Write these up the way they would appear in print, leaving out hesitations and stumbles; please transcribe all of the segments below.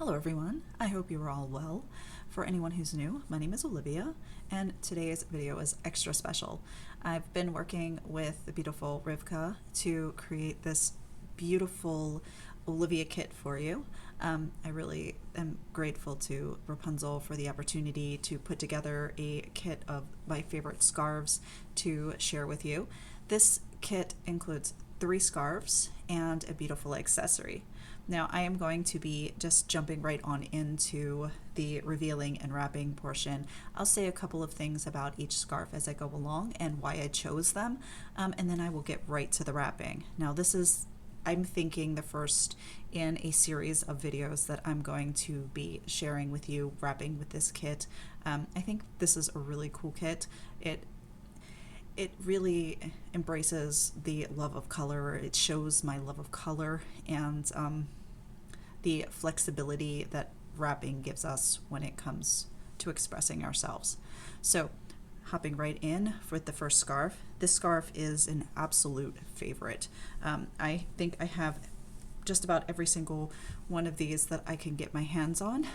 Hello everyone, I hope you are all well. For anyone who's new, my name is Olivia, and today's video is extra special. I've been working with the beautiful Rivka to create this beautiful Olivia Kit for you. I really am grateful to Wrapunzel for the opportunity to put together a kit of my favorite scarves to share with you. This kit includes 3 scarves and a beautiful accessory. Now I am going to be just jumping right on into the revealing and wrapping portion. I'll say a couple of things about each scarf as I go along and why I chose them, and then I will get right to the wrapping. Now this is, I'm thinking, the first in a series of videos that I'm going to be sharing with you wrapping with this kit. I think this is a really cool kit. It really embraces the love of color. It shows my love of color and the flexibility that wrapping gives us when it comes to expressing ourselves. So hopping right in with the first scarf. This scarf is an absolute favorite. I think I have just about every single one of these that I can get my hands on,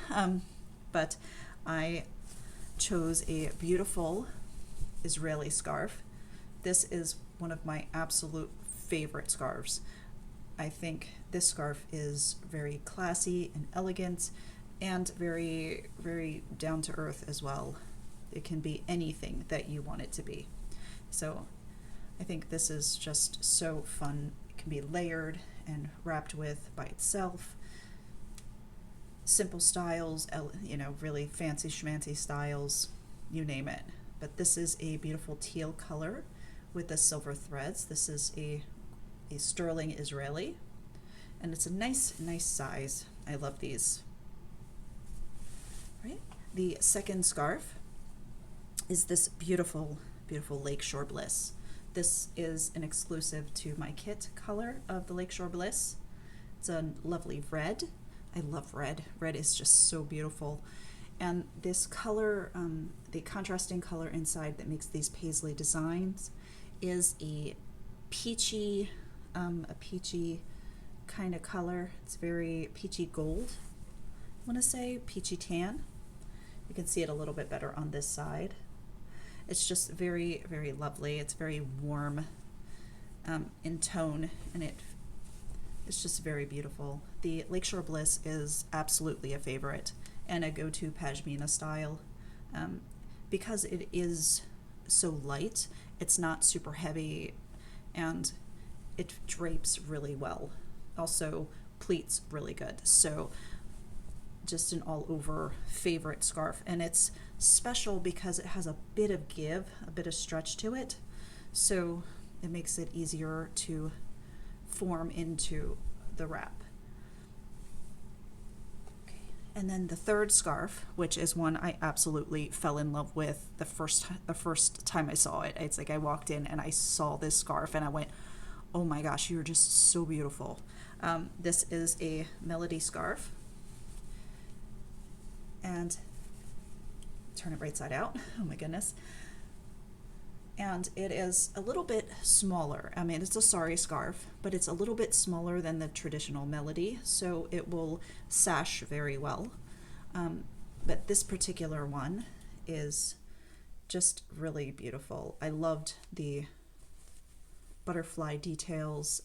but I chose a beautiful Israeli scarf. This is one of my absolute favorite scarves. I think this scarf is very classy and elegant and very, very down to earth as well. It can be anything that you want it to be. So I think this is just so fun. It can be layered and wrapped with by itself. Simple styles, really fancy schmancy styles, you name it. But this is a beautiful teal color with the silver threads. This is a sterling Israeli, and it's a nice size. I love these. Right. The second scarf is this beautiful Lakeshore Bliss. This is an exclusive to my kit color of the Lakeshore Bliss. It's a lovely red. I love red. Red is just so beautiful. And this color, the contrasting color inside that makes these paisley designs, is a peachy kind of color. It's very peachy gold, I want to say, peachy tan. You can see it a little bit better on this side. It's just very, very lovely. It's very warm in tone, and it's just very beautiful. The Lakeshore Bliss is absolutely a favorite and a go-to pashmina style. Because it is so light, it's not super heavy, and it drapes really well. Also pleats really good. So just an all-over favorite scarf, and it's special because it has a bit of give, a bit of stretch to it, so it makes it easier to form into the wrap. And then the third scarf, which is one I absolutely fell in love with the first time I saw it. It's like I walked in and I saw this scarf and I went, oh my gosh, you're just so beautiful. This is a melody scarf. And turn it right side out. Oh my goodness. And it is a little bit smaller. I mean, it's a sari scarf, but it's a little bit smaller than the traditional melody, so it will sash very well. But this particular one is just really beautiful. I loved the butterfly details,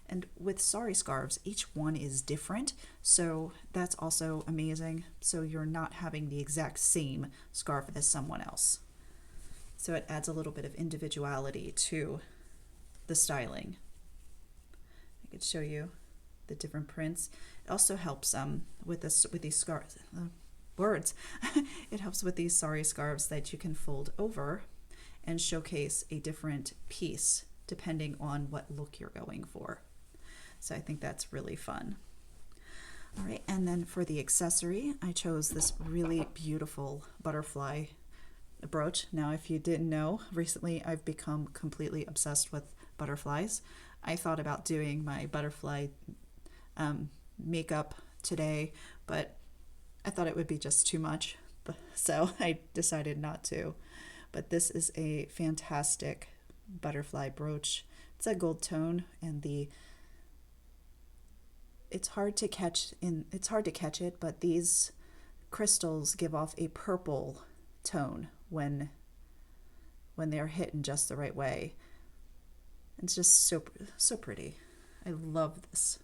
and with sari scarves, each one is different, so that's also amazing. So you're not having the exact same scarf as someone else. So it adds a little bit of individuality to the styling. I could show you the different prints. It also helps with these scarves. Words. It helps with these sari scarves that you can fold over and showcase a different piece depending on what look you're going for. So I think that's really fun. All right, and then for the accessory, I chose this really beautiful butterfly brooch. Now, if you didn't know, recently I've become completely obsessed with butterflies. I thought about doing my butterfly makeup today, but I thought it would be just too much, so I decided not to. But this is a fantastic butterfly brooch. It's a gold tone, and it's hard to catch it, but these crystals give off a purple tone when they're hit in just the right way. It's just so pretty. I love this.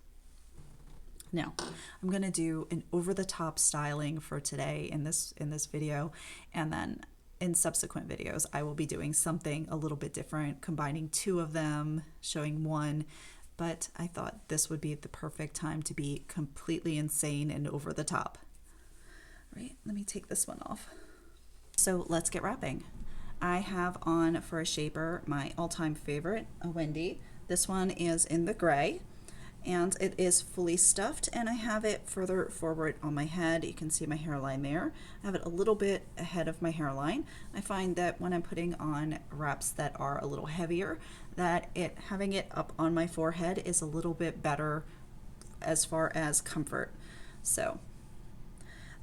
Now, I'm going to do an over-the-top styling for today in this video, and then in subsequent videos I will be doing something a little bit different, combining two of them, showing one, but I thought this would be the perfect time to be completely insane and over the top. Right, let me take this one off. So let's get wrapping. I have on for a shaper my all-time favorite, a Wendy. This one is in the gray, and it is fully stuffed, and I have it further forward on my head. You can see my hairline there. I have it a little bit ahead of my hairline. I find that when I'm putting on wraps that are a little heavier, that having it up on my forehead is a little bit better as far as comfort. So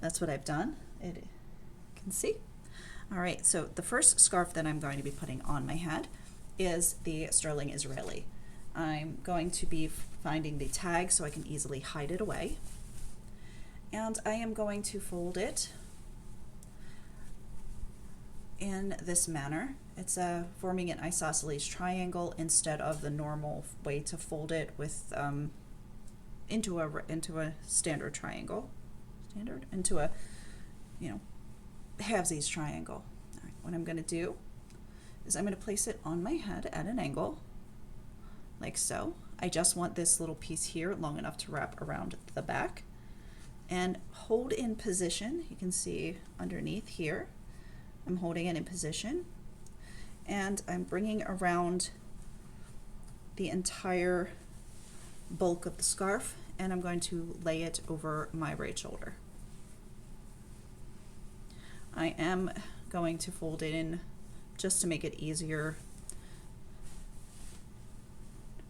that's what I've done. You can see. All right, so the first scarf that I'm going to be putting on my head is the Sterling Israeli. I'm going to be finding the tag so I can easily hide it away. And I am going to fold it in this manner. It's forming an isosceles triangle instead of the normal way to fold it with into a standard triangle. Into a, halvesies triangle. All right, what I'm going to do is I'm going to place it on my head at an angle, like so. I just want this little piece here long enough to wrap around the back and hold in position. You can see underneath here, I'm holding it in position, and I'm bringing around the entire bulk of the scarf, and I'm going to lay it over my right shoulder. I am going to fold it in just to make it easier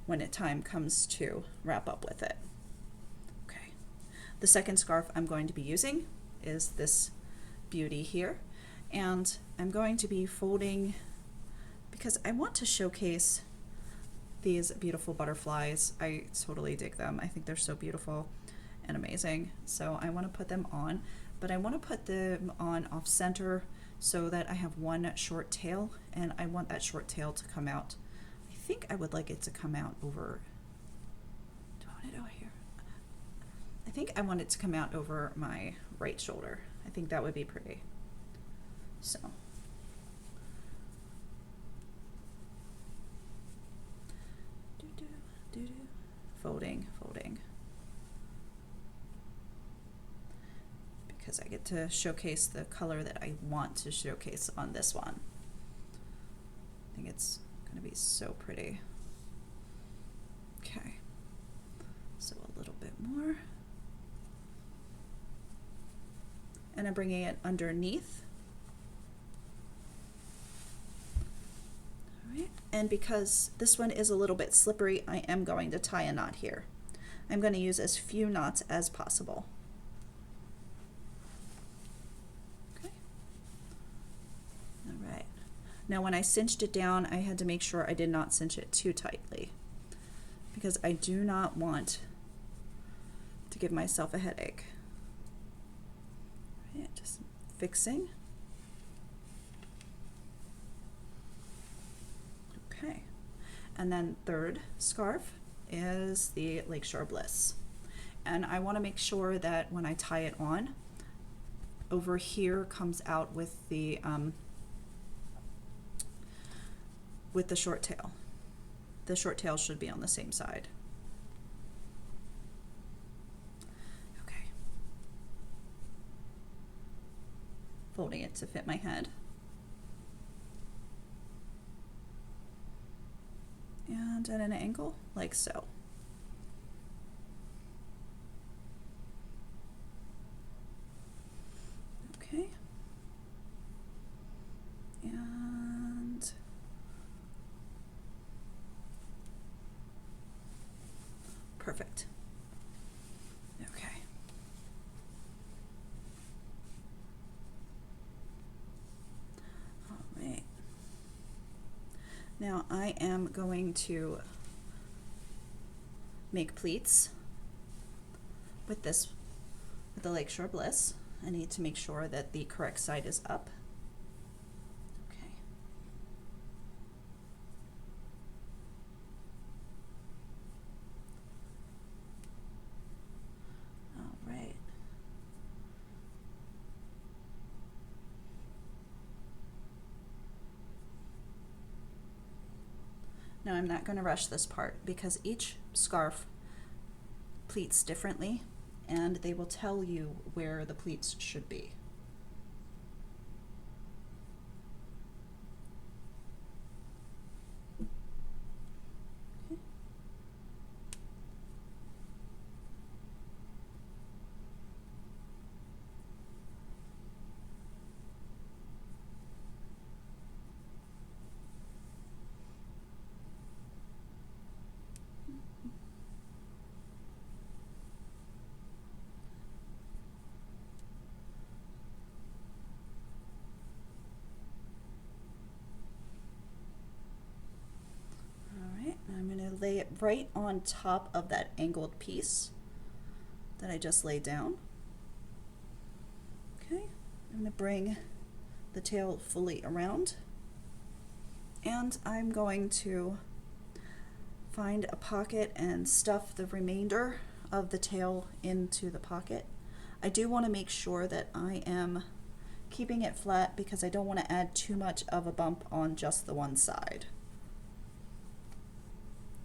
when time comes to wrap up with it. Okay. The second scarf I'm going to be using is this beauty here, and I'm going to be folding because I want to showcase these beautiful butterflies. I totally dig them. I think they're so beautiful and amazing. So I want to put them on, but I want to put them on off center so that I have one short tail, and I want that short tail to come out. I think I would like it to come out over, do I want it over here? I think I want it to come out over my right shoulder. I think that would be pretty. So. Folding. Because I get to showcase the color that I want to showcase on this one. I think it's going to be so pretty. Okay, so a little bit more. And I'm bringing it underneath. All right. And because this one is a little bit slippery, I am going to tie a knot here. I'm going to use as few knots as possible. Okay. All right. Now when I cinched it down, I had to make sure I did not cinch it too tightly because I do not want to give myself a headache. All right, just fixing. Okay. And then third scarf is the Lakeshore Bliss. And I want to make sure that when I tie it on, over here comes out with the short tail. The short tail should be on the same side. Okay. Folding it to fit my head. And at an angle, like so. Okay. And perfect. Okay. All right. Now I am going to make pleats with this, with the Lakeshore Bliss, I need to make sure that the correct side is up. Okay. All right. Now I'm not going to rush this part because each scarf pleats differently and they will tell you where the pleats should be. Okay. I'm going to lay it right on top of that angled piece that I just laid down. Okay, I'm going to bring the tail fully around, and I'm going to find a pocket and stuff the remainder of the tail into the pocket. I do want to make sure that I am keeping it flat because I don't want to add too much of a bump on just the one side.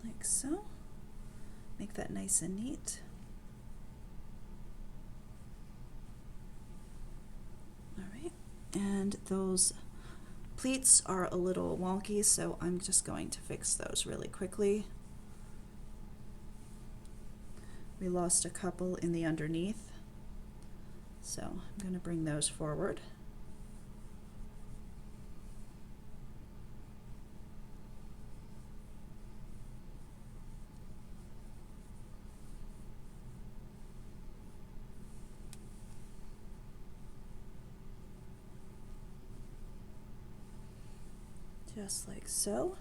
Like so. Make that nice and neat. All right, and those pleats are a little wonky, so I'm just going to fix those really quickly. We lost a couple in the underneath, so I'm going to bring those forward. Just like so.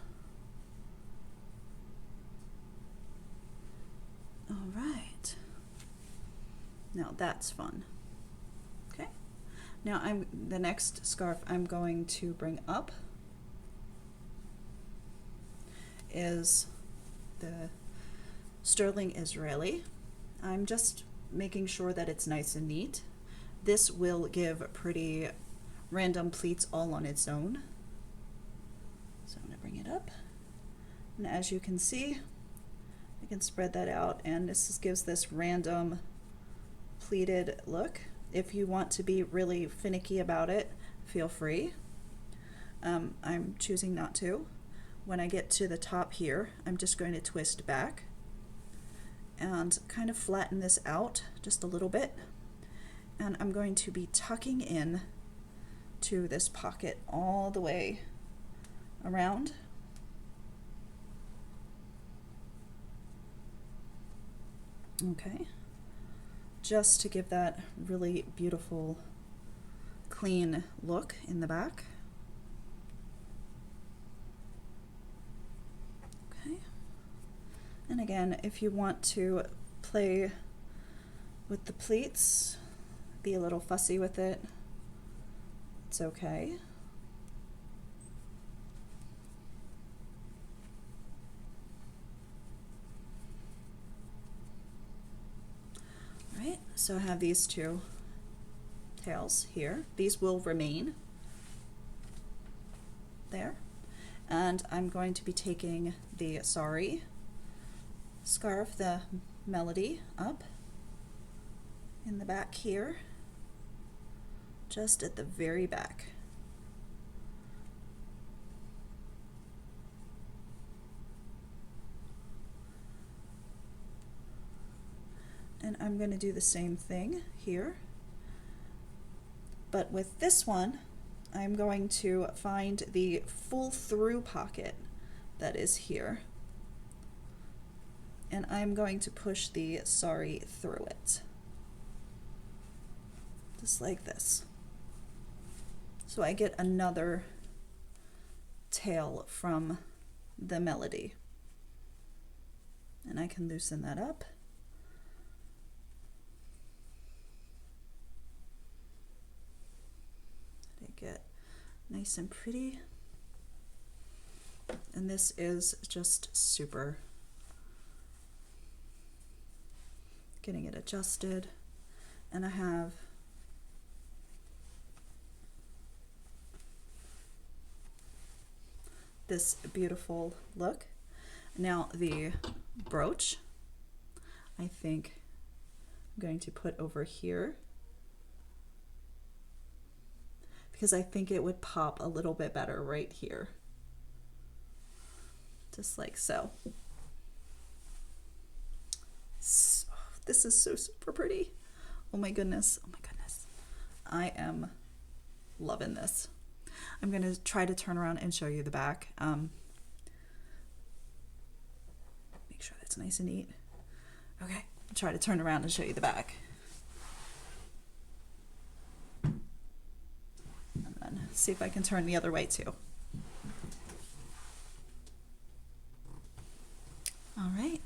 All right. Now that's fun. Okay. Now the next scarf I'm going to bring up is the Sterling Israeli. I'm just making sure that it's nice and neat. This will give pretty random pleats all on its own. So I'm going to bring it up, and as you can see, I can spread that out, and this gives this random pleated look. If you want to be really finicky about it, feel free. I'm choosing not to. When I get to the top here, I'm just going to twist back and kind of flatten this out just a little bit, and I'm going to be tucking in to this pocket all the way around. Okay, just to give that really beautiful clean look in the back. Okay, and again, if you want to play with the pleats, be a little fussy with it, it's okay. Right, so I have these two tails here. These will remain there. And I'm going to be taking the Sorry scarf, the Melody, up in the back here, just at the very back. And I'm going to do the same thing here, but with this one I'm going to find the full through pocket that is here, and I'm going to push the Sorry through it, just like this. So I get another tail from the Melody, and I can loosen that up. nice and pretty. And this is just super. Getting it adjusted. And I have this beautiful look. Now the brooch, I think I'm going to put over here because I think it would pop a little bit better right here. Just like so. So this is so super pretty. Oh my goodness. Oh my goodness. I am loving this. I'm going to try to turn around and show you the back. Make sure that's nice and neat. Okay, I'll try to turn around and show you the back. And then see if I can turn the other way too. All right.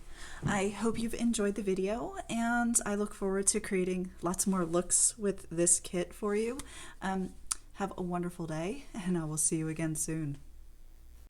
I hope you've enjoyed the video, and I look forward to creating lots more looks with this kit for you. Have a wonderful day, and I will see you again soon.